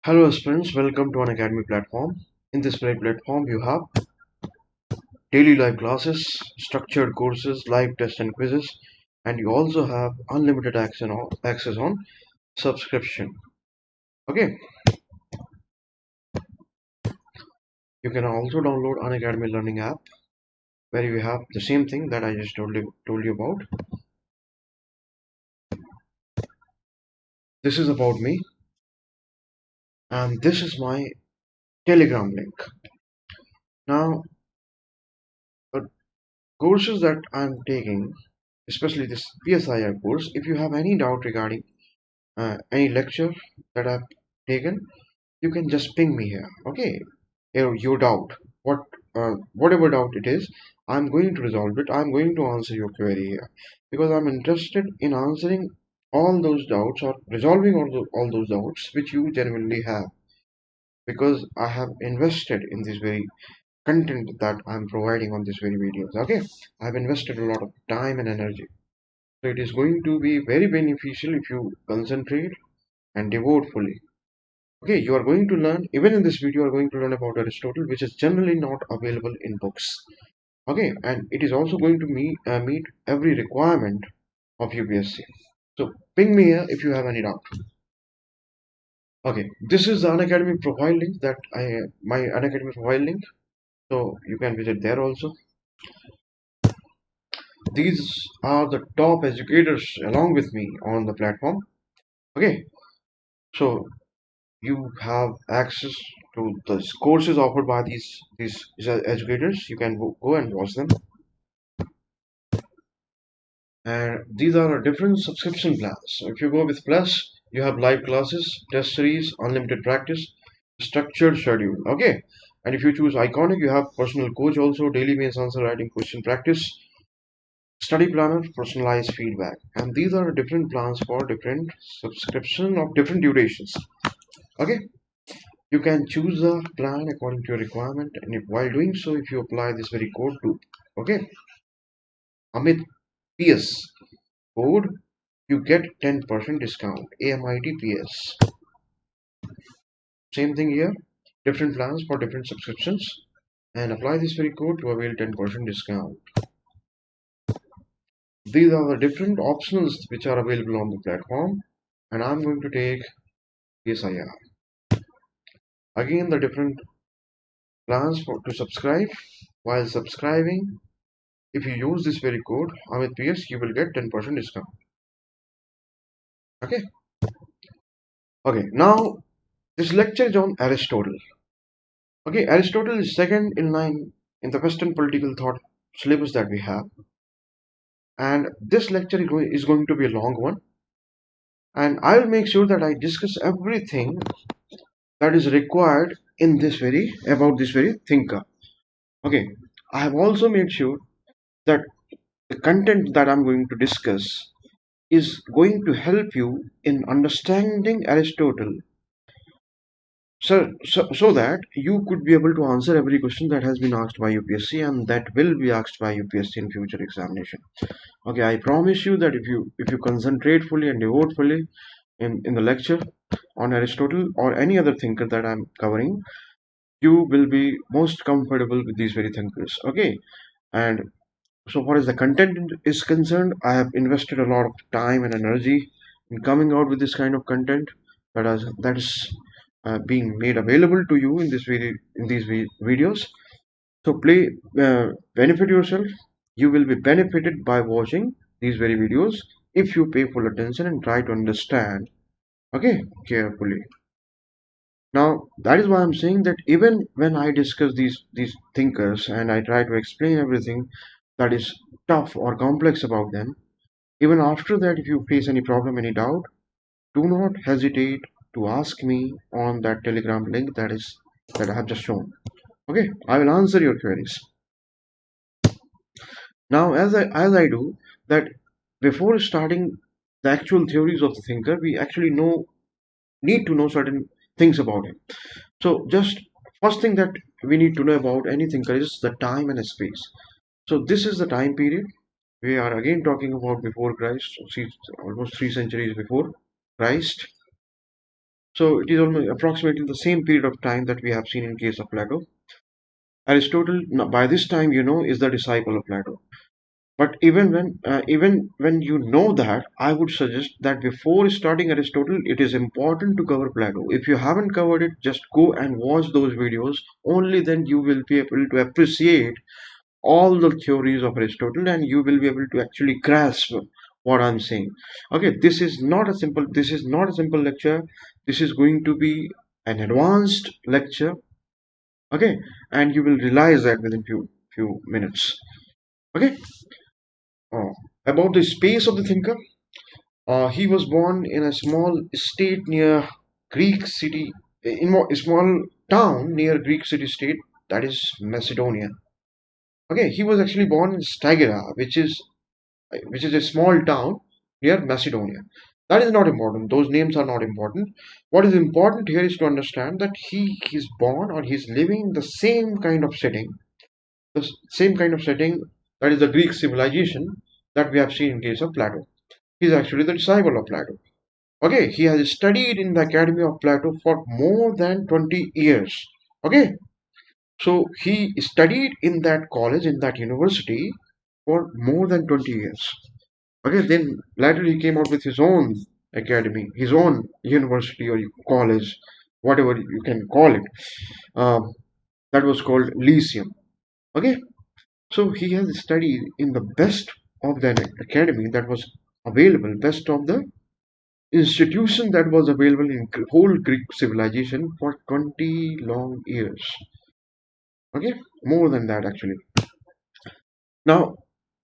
Hello friends, welcome to Unacademy platform. In this platform you have daily live classes, structured courses, live tests and quizzes, and you also have unlimited access on subscription. Okay, you can also download Unacademy learning app where you have the same thing that I just told you about. This is about me and this is my Telegram link. Now, the courses that I'm taking, especially this PSIR course, if you have any doubt regarding any lecture that I've taken, you can just ping me here. Okay, your doubt, whatever doubt it is, I'm going to resolve it. I'm going to answer your query here because I'm interested in answering all those doubts or resolving all those doubts which you genuinely have, because I have invested in this very content that I'm providing on this very videos. Okay, I've invested a lot of time and energy, so it is going to be very beneficial if you concentrate and devote fully. Okay, you are going to learn, even in this video, you are going to learn about Aristotle, which is generally not available in books. Okay, and it is also going to meet every requirement of UPSC. So ping me here if you have any doubt. Okay, this is the Unacademy profile link my Unacademy profile link. So you can visit there also. These are the top educators along with me on the platform. Okay, so you have access to the courses offered by these educators. You can go and watch them, and these are different subscription plans. So if you go with plus, you have live classes, test series, unlimited practice, structured schedule. Okay, and if you choose iconic, you have personal coach, also daily mains answer writing question practice, study planner, personalized feedback. And these are different plans for different subscription of different durations. Okay, you can choose a plan according to your requirement, and while doing so, if you apply this very code to, okay, Amit PS code, you get 10% discount. AMITPS. Same thing here, different plans for different subscriptions, and apply this very code to avail 10% discount. These are the different optionals which are available on the platform, and I'm going to take PSIR. Again, the different plans to subscribe. While subscribing, if you use this very code Amit PS, you will get 10% discount. Okay. Okay. Now this lecture is on Aristotle. Okay, Aristotle is second in line in the Western political thought syllabus that we have, and this lecture is going to be a long one, and I will make sure that I discuss everything that is required in this very about this very thinker. Okay, I have also made sure that the content that I'm going to discuss is going to help you in understanding Aristotle, so that you could be able to answer every question that has been asked by UPSC and that will be asked by UPSC in future examination. Okay, I promise you that if you concentrate fully and devote fully in the lecture on Aristotle or any other thinker that I'm covering, you will be most comfortable with these very thinkers. Okay, and so far as the content is concerned, I have invested a lot of time and energy in coming out with this kind of content that is being made available to you in these videos. So benefit yourself. You will be benefited by watching these very videos if you pay full attention and try to understand. Okay, carefully. Now that is why I'm saying that even when I discuss these thinkers and I try to explain everything that is tough or complex about them, even after that, if you face any problem, any doubt, do not hesitate to ask me on that Telegram link that I have just shown. Okay, I will answer your queries. Now, as I do that, before starting the actual theories of the thinker, we actually need to know certain things about him. So, just first thing that we need to know about any thinker is the time and space. So, this is the time period. We are again talking about before Christ, almost 3 centuries before Christ. So it is almost approximately the same period of time that we have seen in case of Plato. Aristotle, by this time, is the disciple of Plato. But even when you know that, I would suggest that before starting Aristotle, it is important to cover Plato. If you haven't covered it, just go and watch those videos. Only then you will be able to appreciate all the theories of Aristotle, and you will be able to actually grasp what I'm saying. Okay, this is not a simple lecture. This is going to be an advanced lecture. Okay, and you will realize that within few minutes. Okay. uh, about the space of the thinker. He was born in a small state near Greek city, a small town near Greek city state, that is Macedonia. Okay, he was actually born in Stagira, which is a small town near Macedonia. That is not important. Those names are not important. What is important here is to understand that he is born or he's living in the same kind of setting, same kind of setting, that is the Greek civilization that we have seen in case of Plato. He is actually the disciple of Plato. Okay, he has studied in the Academy of Plato for more than 20 years. Okay, so he studied in that college, in that university for more than 20 years. Okay, then later he came out with his own academy, his own university or college, whatever you can call it. That was called Lyceum. Okay, so he has studied in the best of that academy that was available, best of the institution that was available in whole Greek civilization for 20 long years. Okay, more than that actually. Now,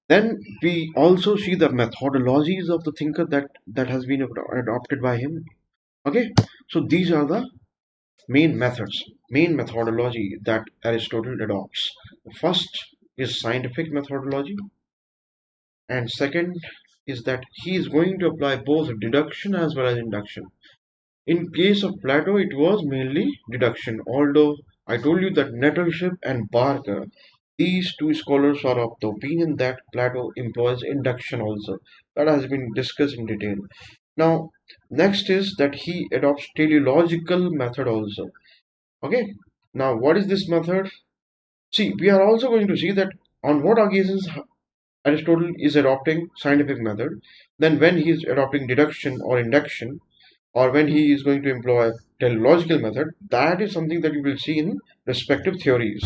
then we also see the methodologies of the thinker that has been adopted by him. Okay, so these are the main methodology that Aristotle adopts. The first is scientific methodology, and second is that he is going to apply both deduction as well as induction. In case of Plato, it was mainly deduction, although I told you that Nettleship and Barker, these two scholars are of the opinion that Plato employs induction also. That has been discussed in detail. Now, next is that he adopts teleological method also. Okay. Now, what is this method? See, we are also going to see that on what occasions Aristotle is adopting scientific method, then when he is adopting deduction or induction, or when he is going to employ teleological method, that is something that you will see in respective theories.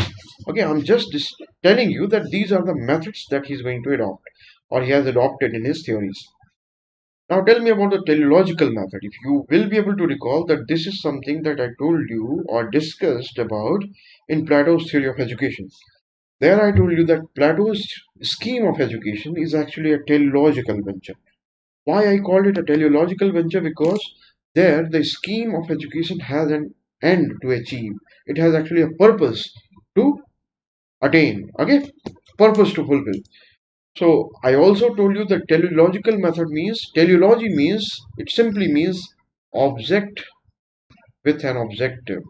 Okay, I'm just telling you that these are the methods that he's going to adopt or he has adopted in his theories. Now tell me about the teleological method. If you will be able to recall that this is something that I told you or discussed about in Plato's theory of education. There I told you that Plato's scheme of education is actually a teleological venture. Why I called it a teleological venture? Because there the scheme of education has an end to achieve. It has actually a purpose to attain. Okay, purpose to fulfill. So I also told you that teleological method means teleology means it simply means object with an objective.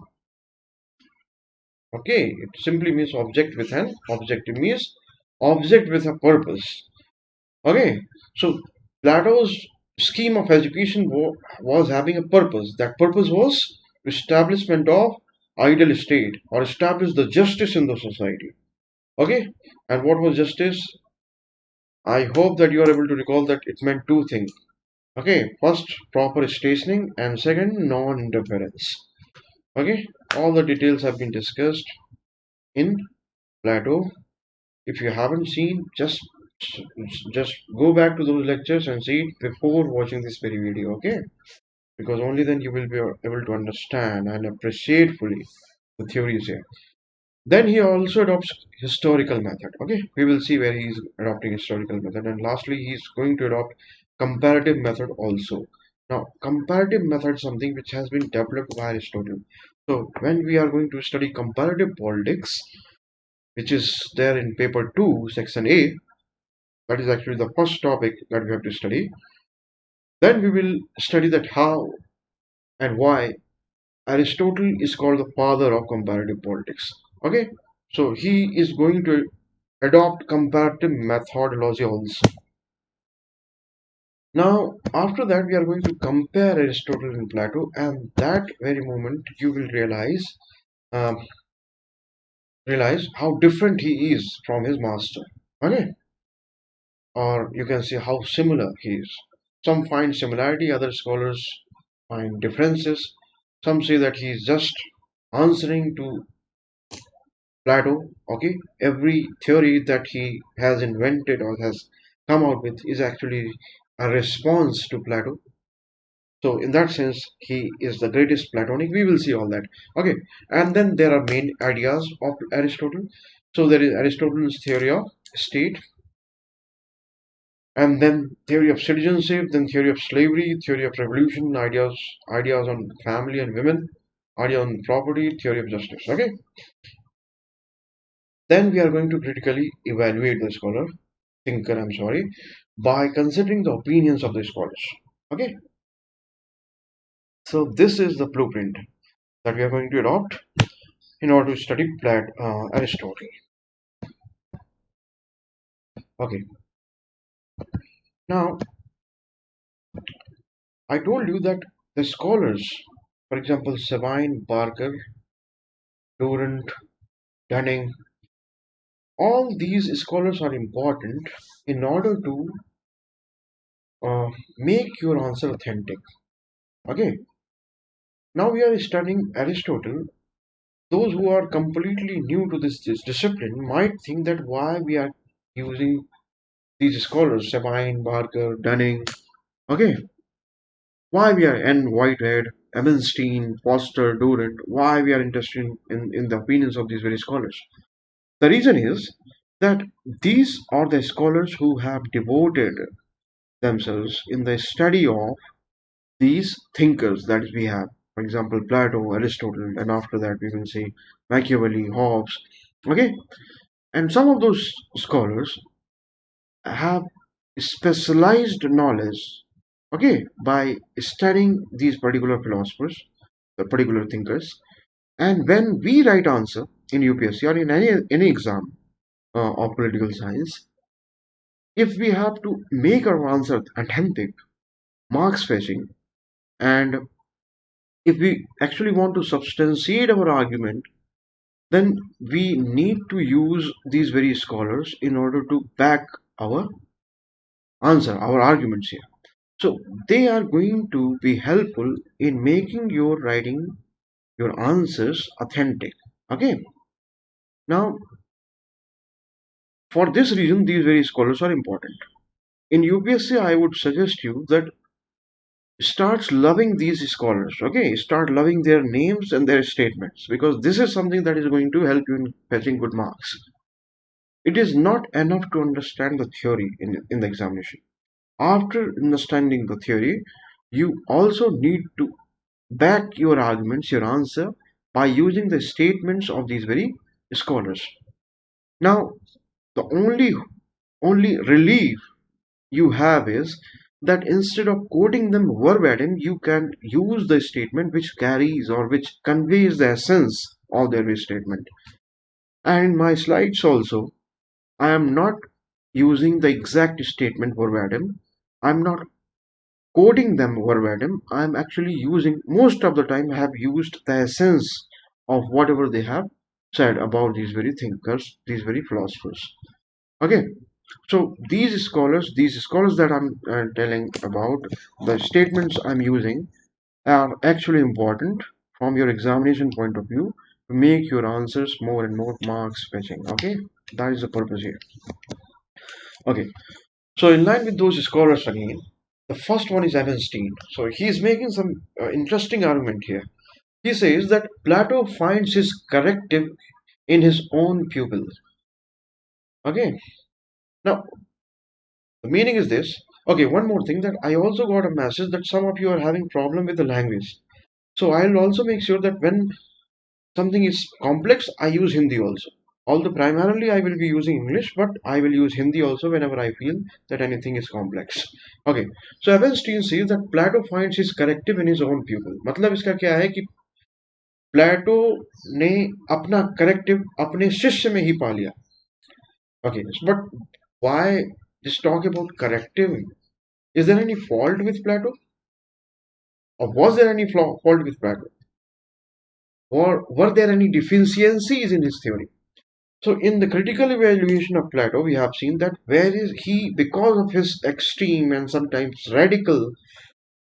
Okay, it simply means object with an objective means object with a purpose. Okay, so Plato's scheme of education was having a purpose. That purpose was establishment of ideal state or establish the justice in the society. Okay, and what was justice? I hope that you are able to recall that it meant two things. Okay, first proper stationing and second non-interference. Okay, all the details have been discussed in Plato. If you haven't seen, just go back to those lectures and see it before watching this very video. Okay, because only then you will be able to understand and appreciate fully the theories here. Then he also adopts historical method. Okay, we will see where he is adopting historical method, and lastly he is going to adopt comparative method also. Now comparative method is something which has been developed by Aristotle. So when we are going to study comparative politics, which is there in paper 2 section A, that is actually the first topic that we have to study. Then we will study that how and why Aristotle is called the father of comparative politics. Okay, so he is going to adopt comparative methodology also. Now, after that, we are going to compare Aristotle and Plato, and that very moment you will um, realize how different he is from his master. Okay, or you can say how similar he is. Some find similarity, other scholars find differences. Some say that he is just answering to Plato. Okay, every theory that he has invented or has come out with is actually a response to Plato. So in that sense, he is the greatest Platonic. We will see all that. Okay, and then there are main ideas of Aristotle. So there is Aristotle's theory of state, and then theory of citizenship, then theory of slavery, theory of revolution, ideas on family and women, idea on property, theory of justice. Okay, then we are going to critically evaluate the thinker. I'm sorry, by considering the opinions of the scholars. Okay, so this is the blueprint that we are going to adopt in order to study Aristotle. Okay, now I told you that the scholars, for example, Sabine, Barker, Durant, Dunning, all these scholars are important in order to make your answer authentic. Okay, now we are studying Aristotle. Those who are completely new to this discipline might think that why we are using these scholars, Sabine, Barker, Dunning. Okay, why we are N. Whitehead, Emenstein, Foster, Durant, why we are interested in the opinions of these very scholars. The reason is that these are the scholars who have devoted themselves in the study of these thinkers that we have. For example, Plato, Aristotle, and after that we can say Machiavelli, Hobbes. Okay, and some of those scholars have specialized knowledge. Okay, by studying these particular philosophers, the particular thinkers, and when we write answer in UPSC or in any exam of political science, if we have to make our answer authentic, marks fetching, and if we actually want to substantiate our argument, then we need to use these very scholars in order to back our answer, our arguments here. So they are going to be helpful in making your writing, your answers authentic. Okay. Now, for this reason, these very scholars are important. In UPSC, I would suggest you that starts loving these scholars. Okay, start loving their names and their statements, because this is something that is going to help you in fetching good marks. It is not enough to understand the theory in the examination. After understanding the theory, you also need to back your arguments, your answer, by using the statements of these very scholars. Now, the only relief you have is that instead of quoting them verbatim, you can use the statement which carries or which conveys the essence of their statement. And in my slides also, I am not using the exact statement verbatim. I'm not quoting them verbatim. I'm actually using, most of the time, I have used the essence of whatever they have said about these very thinkers, these very philosophers. Okay, so these scholars that I'm telling about, the statements I'm using are actually important from your examination point of view to make your answers more and more marks fetching. Okay, that is the purpose here. Okay, so in line with those scholars again, the first one is Evenstein. So he is making some interesting argument here. He says that Plato finds his corrective in his own pupils. Okay, now the meaning is this. Okay, one more thing, that I also got a message that some of you are having problem with the language. So I'll also make sure that when something is complex, I use Hindi also. Although primarily I will be using English, but I will use Hindi also whenever I feel that anything is complex. Okay, so Evenstein says that Plato finds his corrective in his own pupil. मतलब इसका क्या है कि प्लेटो ने अपना corrective अपने शिष्य में ही पा लिया. Okay, but why just talk about corrective? Is there any fault with Plato? Or was there any fault with Plato? Or were there any deficiencies in his theory? So, in the critical evaluation of Plato, we have seen that where is he, because of his extreme and sometimes radical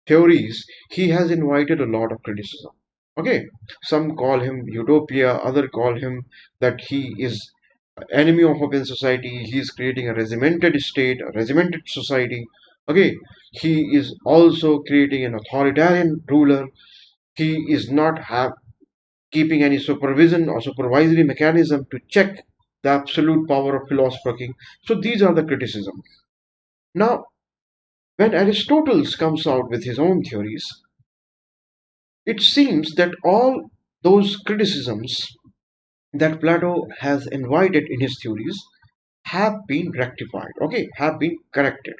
theories, he has invited a lot of criticism. Okay, some call him utopia, other call him that he is enemy of open society. He is creating a regimented state, a regimented society. Okay, he is also creating an authoritarian ruler. He is not have keeping any supervision or supervisory mechanism to check the absolute power of philosopher king. So these are the criticisms. Now, when Aristotle comes out with his own theories, it seems that all those criticisms that Plato has invited in his theories have been rectified, okay, have been corrected.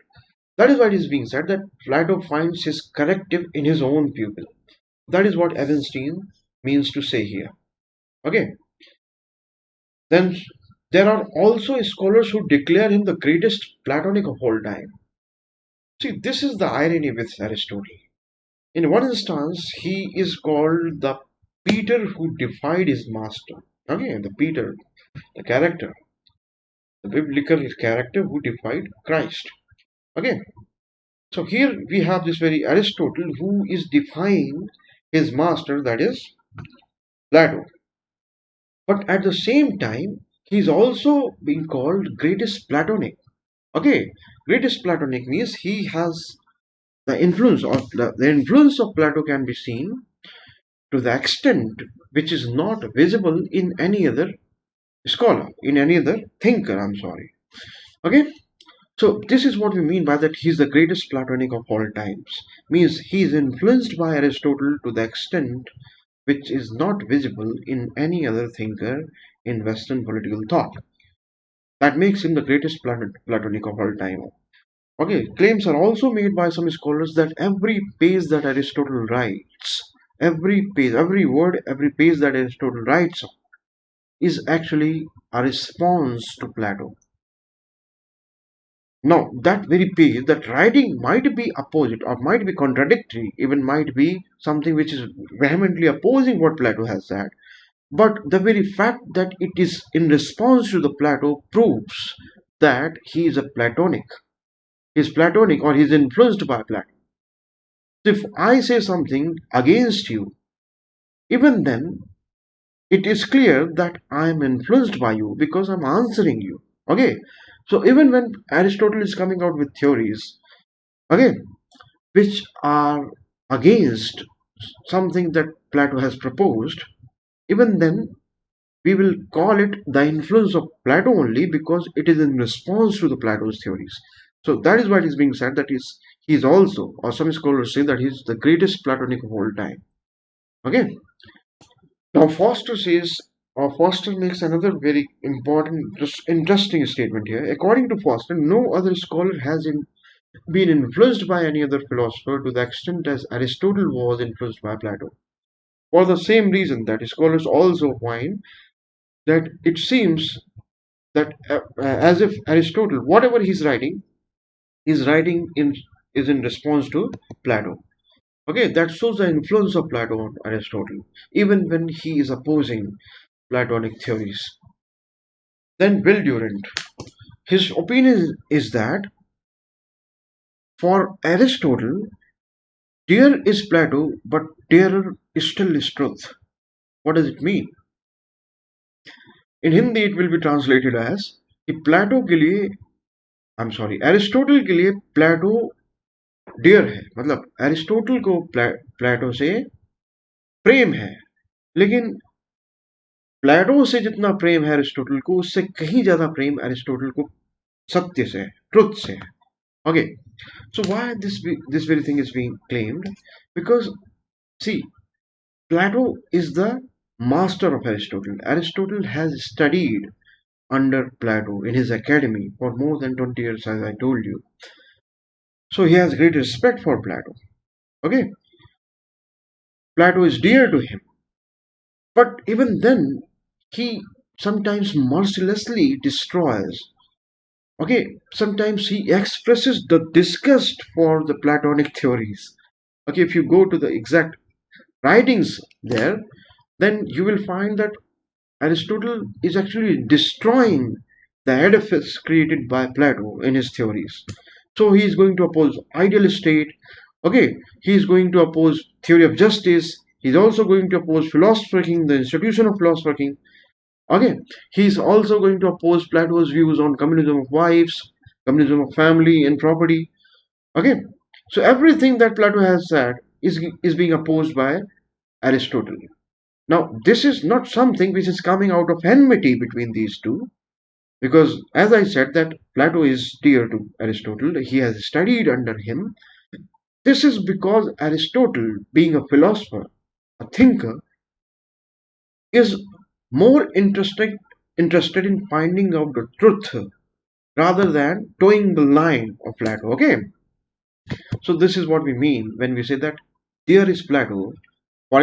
That is why it is being said that Plato finds his corrective in his own pupil. That is what Evenstein means to say here. Okay, then there are also scholars who declare him the greatest Platonic of all time. See, this is the irony with Aristotle. In one instance, he is called the Peter who defied his master. Okay, the Peter, the character, the biblical character who defied Christ. Okay, so here we have this very Aristotle who is defying his master, that is Plato. But at the same time, he is also being called greatest Platonic. Okay, greatest Platonic means he has the influence of Plato can be seen to the extent which is not visible in any other scholar, in any other thinker. I'm sorry. Okay, so this is what we mean by that he's the greatest Platonic of all times. Means he is influenced by Aristotle to the extent which is not visible in any other thinker in Western political thought. That makes him the greatest Platonic of all time. Okay, claims are also made by some scholars that every page that Aristotle writes, every page, every word, every page that Aristotle writes is actually a response to Plato. Now, that very page, that writing might be opposite or might be contradictory, even might be something which is vehemently opposing what Plato has said. But the very fact that it is in response to the Plato proves that he is a Platonic. He is Platonic or he is influenced by Plato. So if I say something against you, even then it is clear that I am influenced by you because I'm answering you. Okay. So even when Aristotle is coming out with theories, okay, which are against something that Plato has proposed, even then we will call it the influence of Plato only because it is in response to the Plato's theories. So that is why it is being said that he is also, or some scholars say that he is the greatest Platonic of all time. Okay. Now Foster says, or Foster makes another very important, interesting statement here. According to Foster, no other scholar has been influenced by any other philosopher to the extent as Aristotle was influenced by Plato. For the same reason that scholars also find that it seems that as if Aristotle, whatever he's writing in is in response to Plato. Okay, that shows the influence of Plato on Aristotle, even when he is opposing Platonic theories. Then Will Durant, his opinion is that for Aristotle, dear is Plato, but dearer still is truth. What does it mean? In Hindi, it will be translated as कि प्लेटो के लिए Aristotle के लिए प्लेटो dear है, मतलब Aristotle को प्लेटो से प्रेम है, लेकिन प्लेटो से जितना प्रेम है एरिस्टोटल को, उससे कहीं ज्यादा प्रेम एरिस्टोटल को सत्य से है, ट्रुथ से है. Okay, so why this very thing is being claimed? Because see, Plato is the master of Aristotle. Aristotle has studied under Plato in his academy for more than 20 years, as I told you. So he has great respect for Plato. Okay, Plato is dear to him. But even then, he sometimes mercilessly destroys Okay, sometimes he expresses the disgust for the Platonic theories. Okay, if you go to the exact writings there, then you will find that Aristotle is actually destroying the edifice created by Plato in his theories. So he is going to oppose ideal state. Okay, he is going to oppose theory of justice. He is also going to oppose philosopher king, the institution of philosopher king. Okay, he is also going to oppose Plato's views on communism of wives, communism of family and property. Okay, so everything that Plato has said is being opposed by Aristotle. Now, this is not something which is coming out of enmity between these two, because as I said, that Plato is dear to Aristotle, he has studied under him. This is because Aristotle, being a philosopher, a thinker, is more interested in finding out the truth rather than towing the line of Plato. Okay, so this is what we mean when we say that dear is Plato. For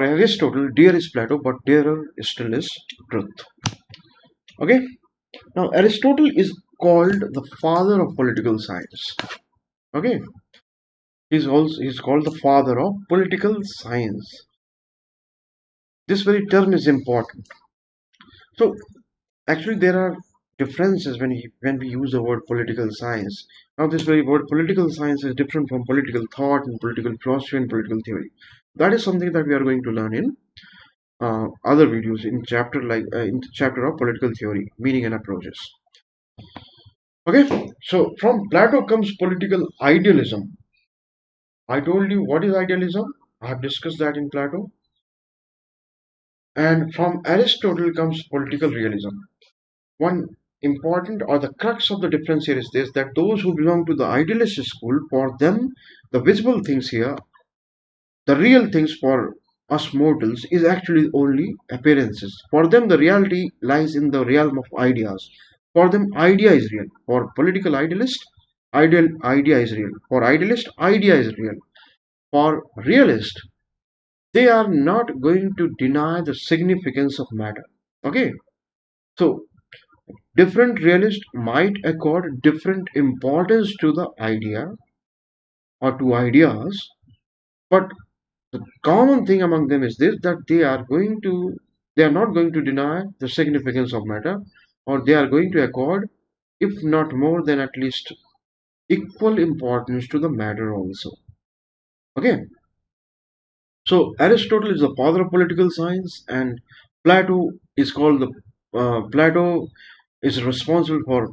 Aristotle, dear is Plato, but dearer still is truth. Okay. Now, Aristotle is called the father of political science. Okay, he's called the father of political science. This very term is important. So, actually, there are differences when we use the word political science. Now, this very word political science is different from political thought and political philosophy and political theory. That is something that we are going to learn in other videos in chapter of political theory, meaning and approaches. Okay, so from Plato comes political idealism. I told you what is idealism. I have discussed that in Plato. And from Aristotle comes political realism. One important or the crux of the difference here is this, that those who belong to the idealist school, for them, the visible things here, the real things for us mortals, is actually only appearances. For them, the reality lies in the realm of ideas. For them, idea is real. For political idealist, ideal idea is real. For idealist, idea is real. For realist, they are not going to deny the significance of matter. Okay, so different realists might accord different importance to the idea or to ideas, but the common thing among them is this, that they are not going to deny the significance of matter, or they are going to accord, if not more than at least equal importance to the matter also. Okay, so Aristotle is the father of political science, and Plato is called the Plato is responsible for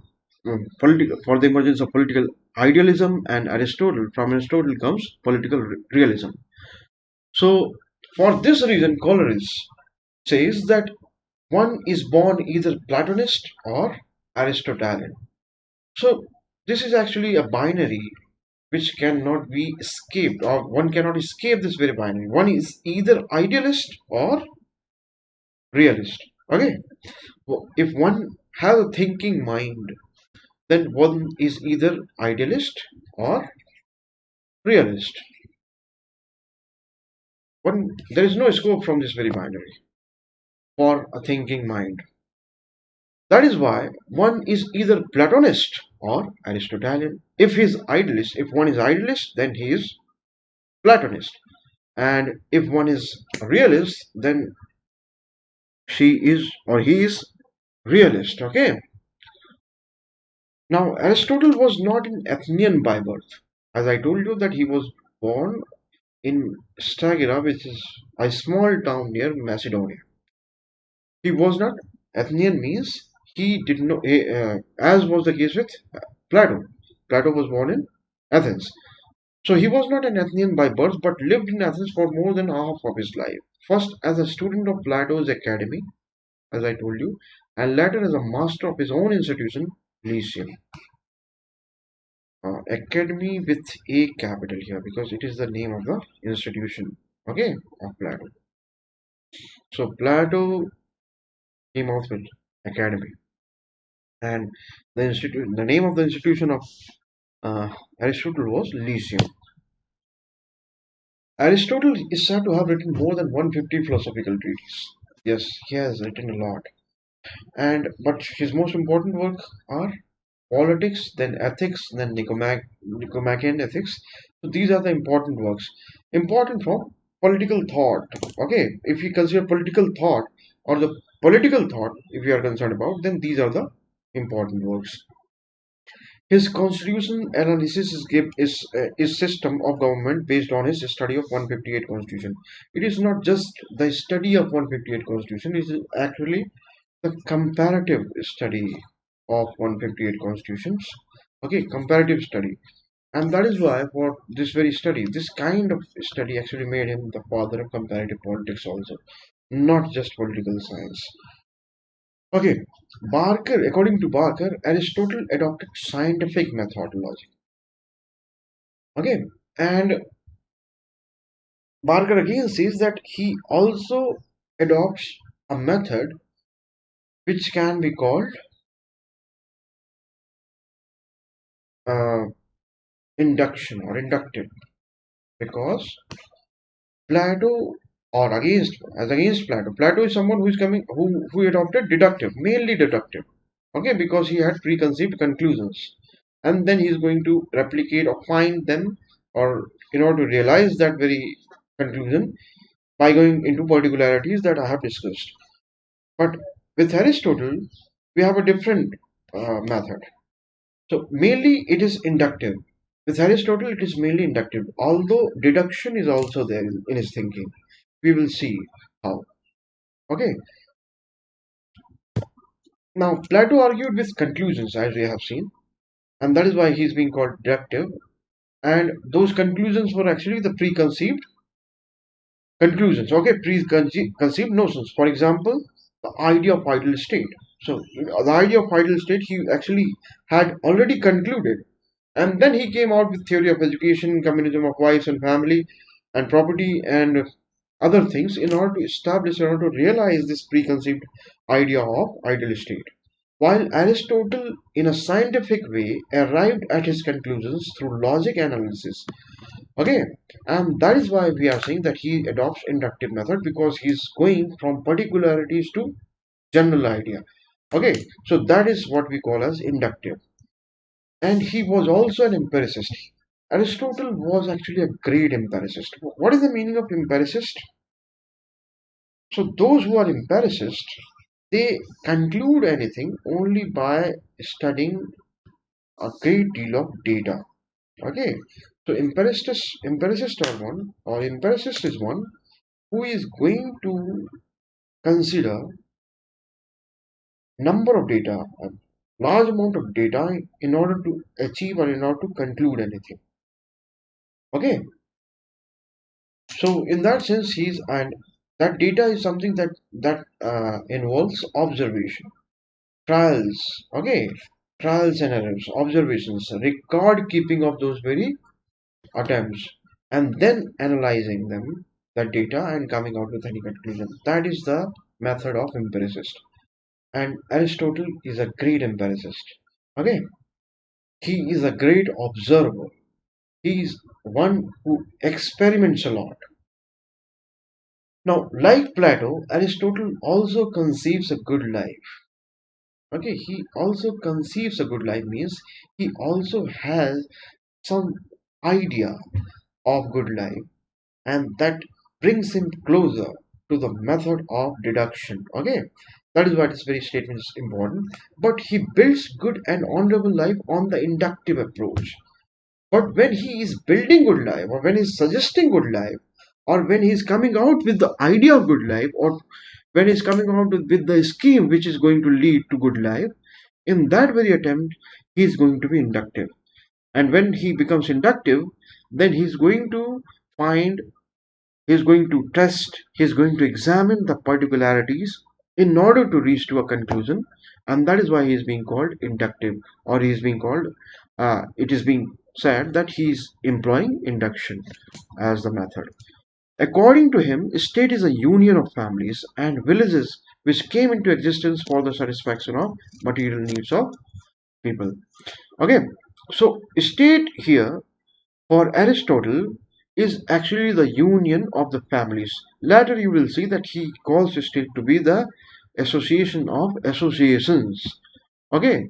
for the emergence of political idealism, and Aristotle, from Aristotle comes political realism. So, for this reason, Coleridge says that one is born either Platonist or Aristotelian. So, this is actually a binary which cannot be escaped, or one cannot escape this very binary. One is either idealist or realist. Okay, if one has a thinking mind, then one is either idealist or realist. One, there is no scope from this very binary for a thinking mind. That is why one is either Platonist or Aristotelian. If he is idealist, if one is idealist, then he is Platonist. And if one is realist, then she is or he is realist. Okay. Now Aristotle was not an Athenian by birth. As I told you that he was born in Stagira, which is a small town near Macedonia. He was not Athenian means he did not, as was the case with Plato. Plato was born in Athens. So he was not an Athenian by birth but lived in Athens for more than half of his life. First as a student of Plato's academy, as I told you, and later as a master of his own institution, Lyceum. Academy with a capital here because it is the name of the institution, okay, of Plato. So Plato came out with academy, and the name of the institution of Aristotle was Lyceum. Aristotle is said to have written more than 150 philosophical treatises. Yes, he has written a lot, and but his most important works are politics, then ethics, then Nicomachean ethics. So these are the important works. Important from political thought. Okay, if you consider political thought or the political thought, if you are concerned about, then these are the important works. His constitution analysis is system of government based on his study of 158 constitution. It is not just the study of 158 constitution; it is actually the comparative study of 158 constitutions. Okay, comparative study, and that is why for this very study, this kind of study actually made him the father of comparative politics also, not just political science. Okay, Barker, according to Barker, Aristotle adopted scientific methodology. Okay, and Barker again says that he also adopts a method which can be called uh, induction or inductive, because Plato, or against Plato, Plato is someone who is coming who adopted deductive, mainly deductive. Okay, because he had preconceived conclusions, and then he is going to replicate or find them, or in order to realize that very conclusion by going into particularities that I have discussed. But with Aristotle, we have a different method. So mainly it is inductive. With Aristotle, it is mainly inductive, although deduction is also there in his thinking. We will see how. Okay. Now, Plato argued with conclusions, as we have seen, and that is why he is being called deductive. And those conclusions were actually the preconceived conclusions. Okay, preconceived notions. For example, the idea of ideal state. So, the idea of ideal state he actually had already concluded, and then he came out with theory of education, communism of wives and family, and property, and other things in order to establish, in order to realize this preconceived idea of ideal state. While Aristotle, in a scientific way, arrived at his conclusions through logic analysis. Okay, and that is why we are saying that he adopts inductive method, because he is going from particularities to general idea. Okay, so that is what we call as inductive. And he was also an empiricist. Aristotle was actually a great empiricist. What is the meaning of empiricist? So those who are empiricists, they conclude anything only by studying a great deal of data. Okay, so empiricist are one, or empiricist is one who is going to consider number of data, a large amount of data in order to achieve or in order to conclude anything. Okay, so in that sense, he's and that data is something that involves observation, trials. Okay, trials and errors, observations, record keeping of those very attempts, and then analyzing them, that data, and coming out with any conclusion. That is the method of empiricist. And Aristotle is a great empiricist. Okay, he is a great observer. He is one who experiments a lot. Now, like Plato, Aristotle also conceives a good life. Okay, he also conceives a good life means he also has some idea of good life, and that brings him closer to the method of deduction. Okay, that is why this very statement is important. But he builds good and honorable life on the inductive approach. But when he is building good life, or when he is suggesting good life, or when he is coming out with the idea of good life, or when he is coming out with the scheme which is going to lead to good life, in that very attempt, he is going to be inductive. And when he becomes inductive, then he is going to find, he is going to test, he is going to examine the particularities in order to reach to a conclusion, and that is why he is being called inductive, or he is being called, it is being said that he is employing induction as the method. According to him, a state is a union of families and villages which came into existence for the satisfaction of material needs of people. Okay, so state here for Aristotle is actually the union of the families. Later you will see that he calls the state to be the association of associations. Okay,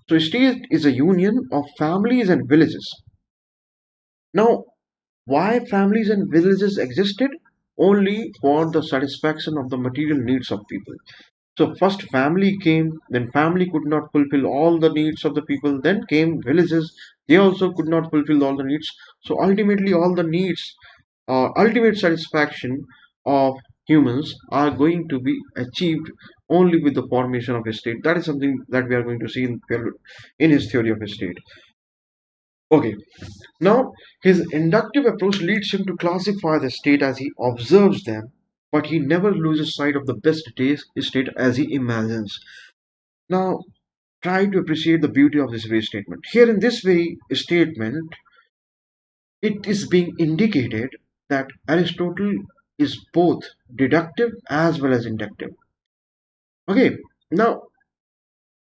so state is a union of families and villages. Now, why families and villages existed? Only for the satisfaction of the material needs of people. So first family came, then family could not fulfill all the needs of the people, then came villages, they also could not fulfill all the needs. So ultimately all the needs, ultimate satisfaction of humans are going to be achieved only with the formation of a state. That is something that we are going to see in his theory of a state. Okay, now his inductive approach leads him to classify the state as he observes them, but he never loses sight of the best state as he imagines. Now, try to appreciate the beauty of this very statement. Here, in this very statement, it is being indicated that Aristotle is both deductive as well as inductive. Okay, now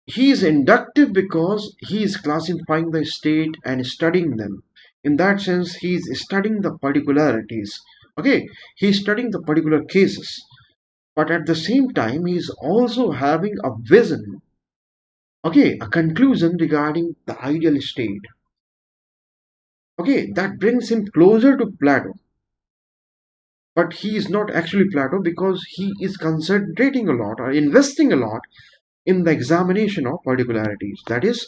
he is inductive because he is classifying the state and studying them. In that sense, he is studying the particularities. Okay, he is studying the particular cases, but at the same time, he is also having a vision, okay, a conclusion regarding the ideal state. Okay, that brings him closer to Plato. But he is not actually Plato because he is concentrating a lot or investing a lot in the examination of particularities. That is,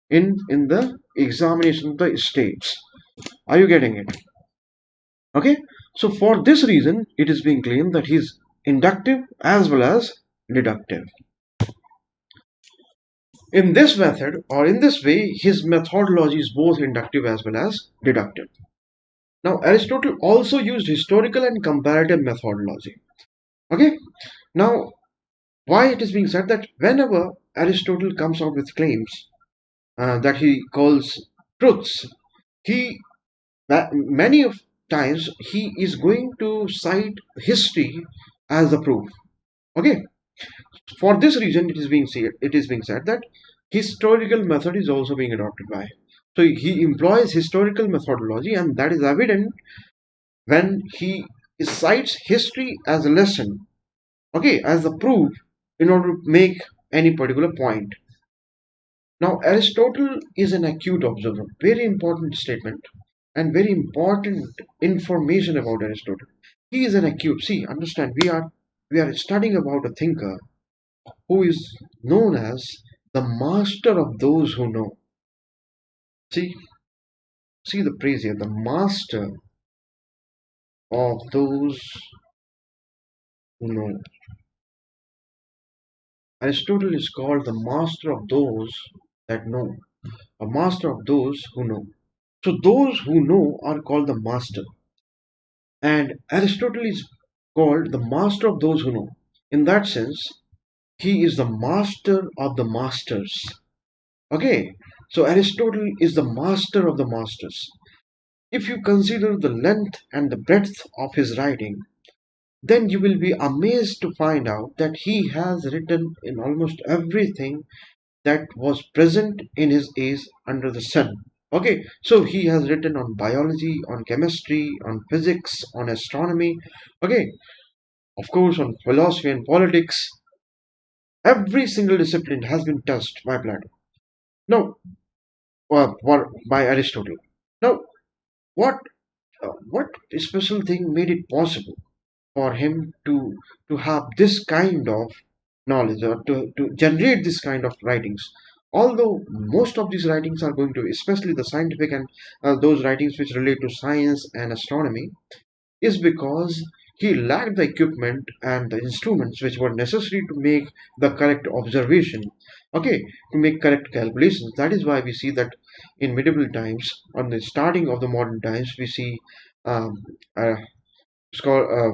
in the examination of the states. Are you getting it? Okay. So for this reason, it is being claimed that he is inductive as well as deductive. In this method or in this way, his methodology is both inductive as well as deductive. Now, Aristotle also used historical and comparative methodology. Okay. Now, why it is being said that whenever Aristotle comes out with claims that he calls truths, he many of times he is going to cite history as the proof. Okay, for this reason, it is being said that historical method is also being adopted by. So he employs historical methodology, and that is evident when he cites history as a lesson, okay, as the proof in order to make any particular point. Now, Aristotle is an acute observer. Very important statement and very important information about Aristotle. He is an acute. See, understand, we are studying about a thinker who is known as the master of those who know. See, see the praise here, the master of those who know. Aristotle is called the master of those that know, a master of those who know. So those who know are called the master. And Aristotle is called the master of those who know. In that sense, he is the master of the masters. Okay, so Aristotle is the master of the masters. If you consider the length and the breadth of his writing, then you will be amazed to find out that he has written in almost everything that was present in his age under the sun. Okay, so he has written on biology, on chemistry, on physics, on astronomy, okay, of course, on philosophy and politics. Every single discipline has been touched by Plato. Now, by Aristotle. Now, what what special thing made it possible for him to have this kind of knowledge or to generate this kind of writings? Although most of these writings are going to, especially the scientific and those writings which relate to science and astronomy, is because he lacked the equipment and the instruments which were necessary to make the correct observation, okay, to make correct calculations. That is why we see that in medieval times, on the starting of the modern times, we see um, uh,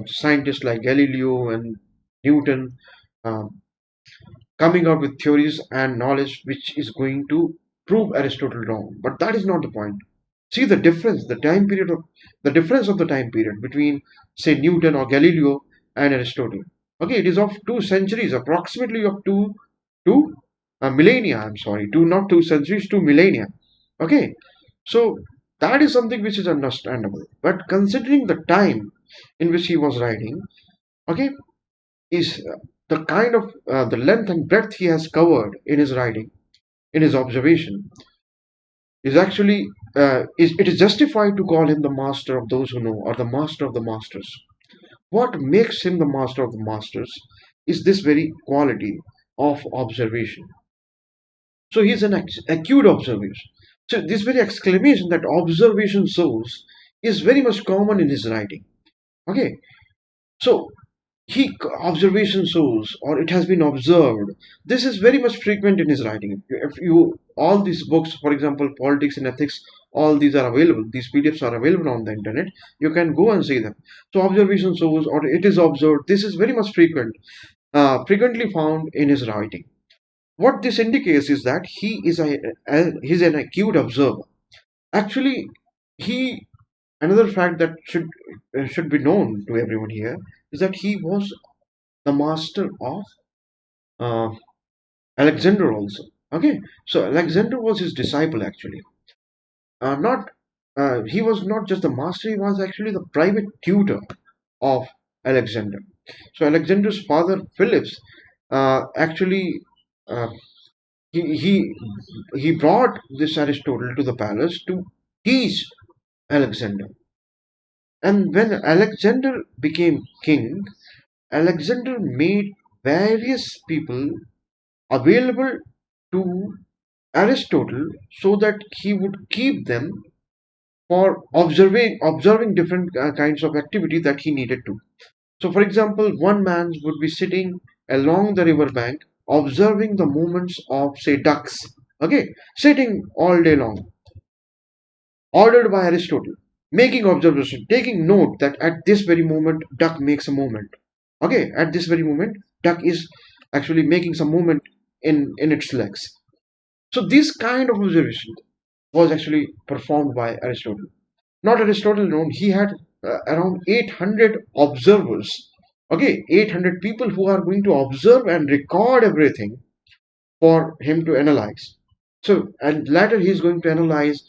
scientists like Galileo and Newton um, coming out with theories and knowledge which is going to prove Aristotle wrong. But that is not the point. See the difference, the difference of the time period between, say, Newton or Galileo and Aristotle. Okay, it is of 2 centuries, approximately of two millennia. I'm sorry, two not 2 centuries, 2 millennia. Okay, so that is something which is understandable. But considering the time in which he was writing, okay, is the kind of the length and breadth he has covered in his writing. in his observation is actually it is justified to call him the master of those who know, or the master of the masters. What makes him the master of the masters is this very quality of observation. So he's an acute observer. So this very exclamation that observation shows is very much common in his writing. Okay, so he observation shows, or it has been observed. This is very much frequent in his writing. If you all these books, for example, politics and ethics, all these are available. These PDFs are available on the internet. You can go and see them. So observation shows, or it is observed. This is very much frequently found in his writing. What this indicates is that he's an acute observer. Actually, he another fact that should be known to everyone here is that he was the master of uh, Alexander also. Okay, so Alexander was his disciple actually. Not He was not just the master; he was actually the private tutor of Alexander. So Alexander's father Phillips actually uh, he he he brought this Aristotle to the palace to teach Alexander. And when Alexander became king, Alexander made various people available to Aristotle so that he would keep them for observing different kinds of activity that he needed to. So, for example, one man would be sitting along the river bank observing the movements of, say, ducks. Okay, sitting all day long, ordered by Aristotle, making observation, taking note that at this very moment duck makes a movement. Okay, at this very moment duck is actually making some movement in its legs. So this kind of observation was actually performed by Aristotle. Not Aristotle alone, he had around 800 observers. Okay, 800 people who are going to observe and record everything for him to analyze. So, and later he is going to analyze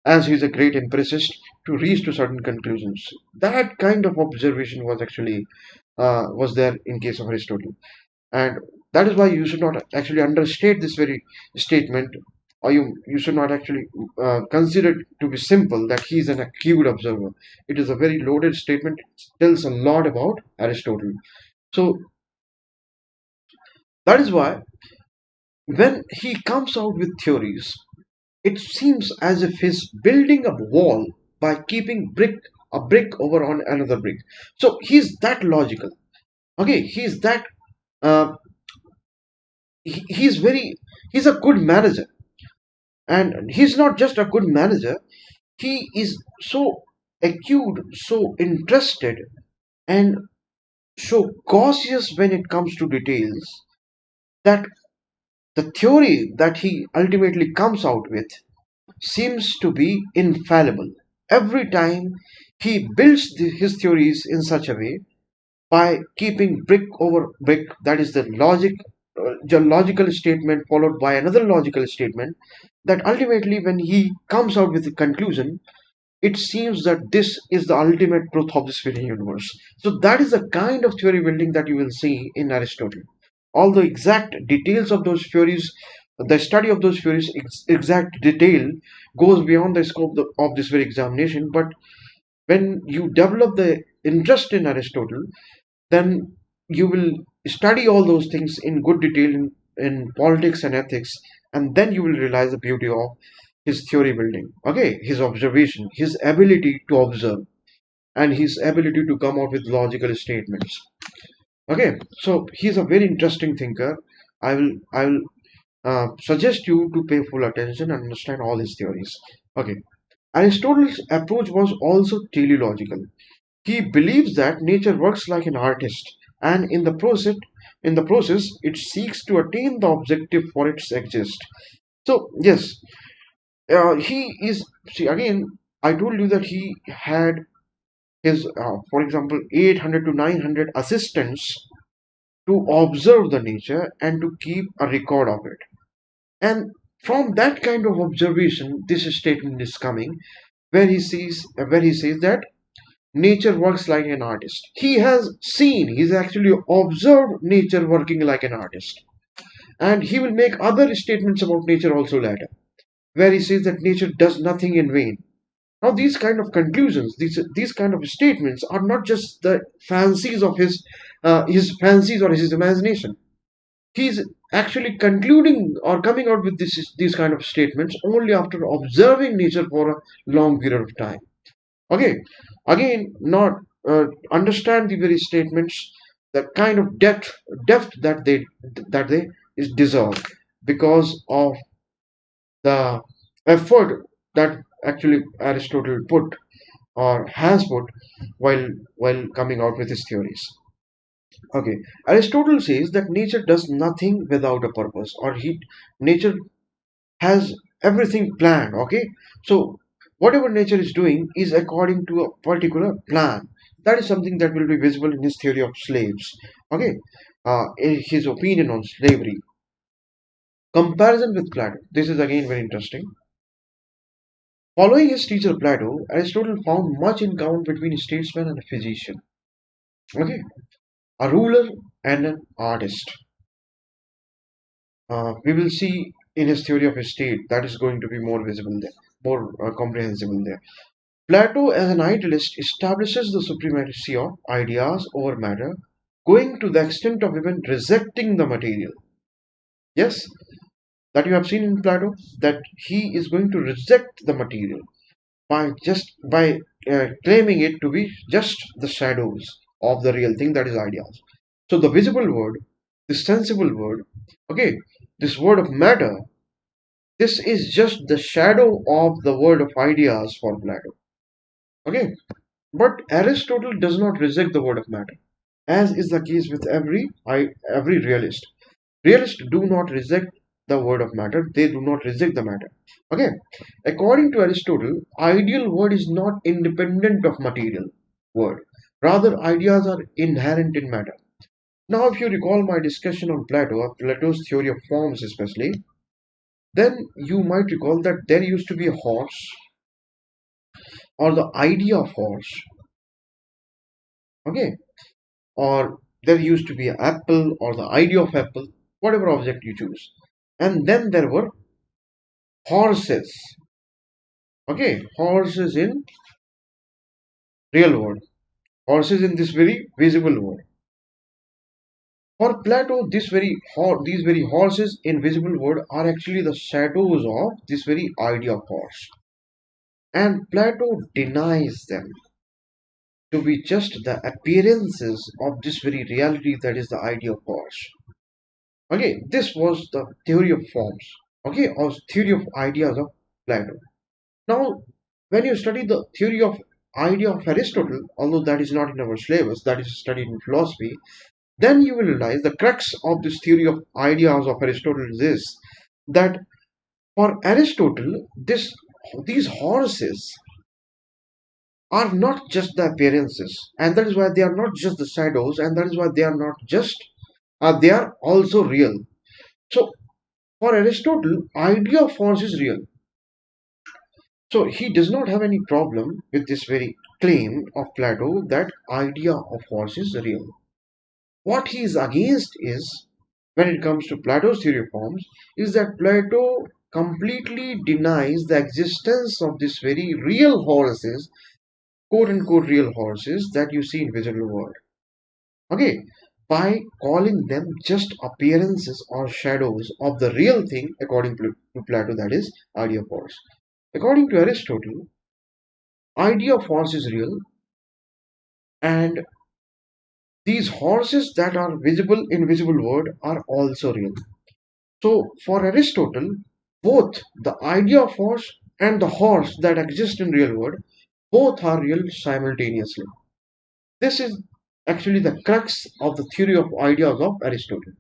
as he's a great empiricist to reach to certain conclusions. That kind of observation was actually was there in case of Aristotle, and that is why you should not actually understate this very statement, or you should not actually consider it to be simple that he is an acute observer. It is a very loaded statement. It tells a lot about Aristotle. So that is why when he comes out with theories, it seems as if he's building a wall by keeping a brick over on another brick. So he's that logical. Okay, he's that uh, he's he's a good manager, and he's not just a good manager. He is so acute, so interested, and so cautious when it comes to details that the theory that he ultimately comes out with seems to be infallible. Every time he builds his theories in such a way by keeping brick over brick, that is the logical statement followed by another logical statement, that ultimately when he comes out with a conclusion, it seems that this is the ultimate truth of this very universe. So that is the kind of theory building that you will see in Aristotle. All the exact details of those theories, the study of those theories, exact detail goes beyond the scope of this very examination. But when you develop the interest in Aristotle, then you will study all those things in good detail in politics and ethics, and then you will realize the beauty of his theory building. Okay, his observation, his ability to observe, and his ability to come out with logical statements. Okay, so he's a very interesting thinker. I will suggest you to pay full attention and understand all his theories. Okay, Aristotle's approach was also teleological. He believes that nature works like an artist, and in the process, it seeks to attain the objective for its exist. So yes, he is. See again, I told you that he had his, for example, 800 to 900 assistants to observe the nature and to keep a record of it. And from that kind of observation, this statement is coming, where he says that nature works like an artist. He's actually observed nature working like an artist. And he will make other statements about nature also later, where he says that nature does nothing in vain. Now, these kind of conclusions, these kind of statements are not just the fancies of his fancies or his imagination. He's actually concluding or coming out with these kind of statements only after observing nature for a long period of time. Okay, again, not understand the very statements, the kind of depth that they is deserve because of the effort that actually Aristotle put or has put while coming out with his theories. Okay, Aristotle says that nature does nothing without a purpose, or nature has everything planned. Okay, so whatever nature is doing is according to a particular plan. That is something that will be visible in his theory of slaves. Okay, in his opinion on slavery. Comparison with Plato. This is again very interesting. Following his teacher Plato, Aristotle found much in common between a statesman and a physician. Okay, a ruler and an artist. We will see in his theory of a state that is going to be more visible there, more comprehensible there. Plato, as an idealist, establishes the supremacy of ideas over matter, going to the extent of even rejecting the material. Yes, that you have seen in Plato, that he is going to reject the material by claiming it to be just the shadows of the real thing, that is ideas. So the visible word, the sensible word, okay, this word of matter, this is just the shadow of the word of ideas for Plato. Okay, but Aristotle does not reject the word of matter, as is the case with every realist. Realists do not reject the word of matter; they do not reject the matter. Okay, according to Aristotle, ideal word is not independent of material word. Rather, ideas are inherent in matter. Now, if you recall my discussion on Plato's theory of forms especially, then you might recall that there used to be a horse or the idea of horse, okay, or there used to be an apple or the idea of apple, whatever object you choose. And then there were horses, okay, horses in real world, horses in this very visible world. For Plato, these very horses in visible world are actually the shadows of this very idea of horse. And Plato denies them to be just the appearances of this very reality that is the idea of horse. Okay, this was the theory of forms, okay, or theory of ideas of Plato. Now, when you study the theory of idea of Aristotle, although that is not in our syllabus, that is studied in philosophy, then you will realize the crux of this theory of ideas of Aristotle is this, that for Aristotle, these horses are not just the appearances, and that is why they are not just the shadows, and that is why they are not just, they are also real. So, for Aristotle, idea of force is real. So he does not have any problem with this very claim of Plato that idea of force is real. What he is against is, when it comes to Plato's theory of forms, is that Plato completely denies the existence of this very real horses, quote unquote real horses that you see in visible world. Okay, by calling them just appearances or shadows of the real thing according to Plato, that is idea of force. According to Aristotle, idea of force is real, and these horses that are visible in visible world are also real. So for Aristotle, both the idea of horse and the horse that exist in real world, both are real simultaneously. This is actually the crux of the theory of ideas of Aristotle.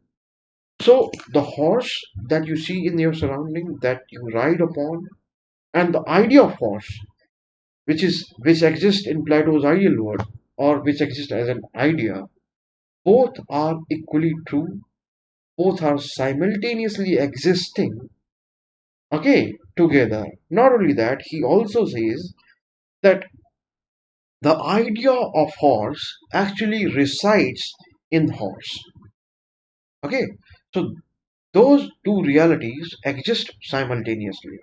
So the horse that you see in your surrounding that you ride upon, and the idea of horse which exists in Plato's ideal world, or which exists as an idea, both are equally true, both are simultaneously existing, okay, together. Not only that, he also says that the idea of horse actually resides in horse. Okay, so those two realities exist simultaneously,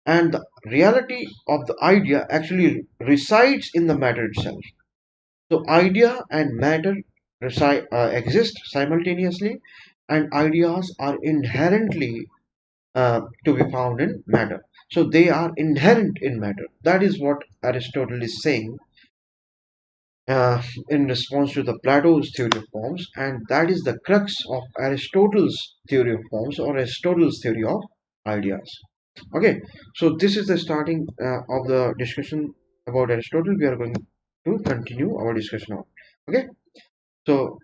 and the reality of the idea actually resides in the matter itself. So idea and matter exist simultaneously, and ideas are inherently to be found in matter. So they are inherent in matter. That is what Aristotle is saying in response to the Plato's theory of forms, and that is the crux of Aristotle's theory of forms or Aristotle's theory of ideas. Okay, so this is the starting of the discussion about Aristotle. We are going to continue our discussion on. Okay, so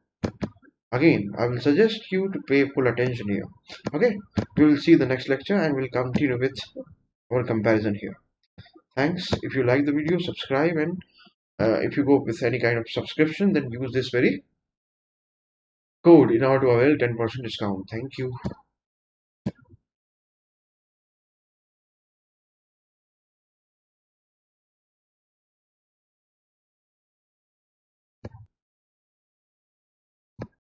again, I will suggest you to pay full attention here. Okay, we will see the next lecture and we'll continue with our comparison here. Thanks. If you like the video, subscribe, and if you go with any kind of subscription, then use this very code in order to avail 10% discount. Thank you.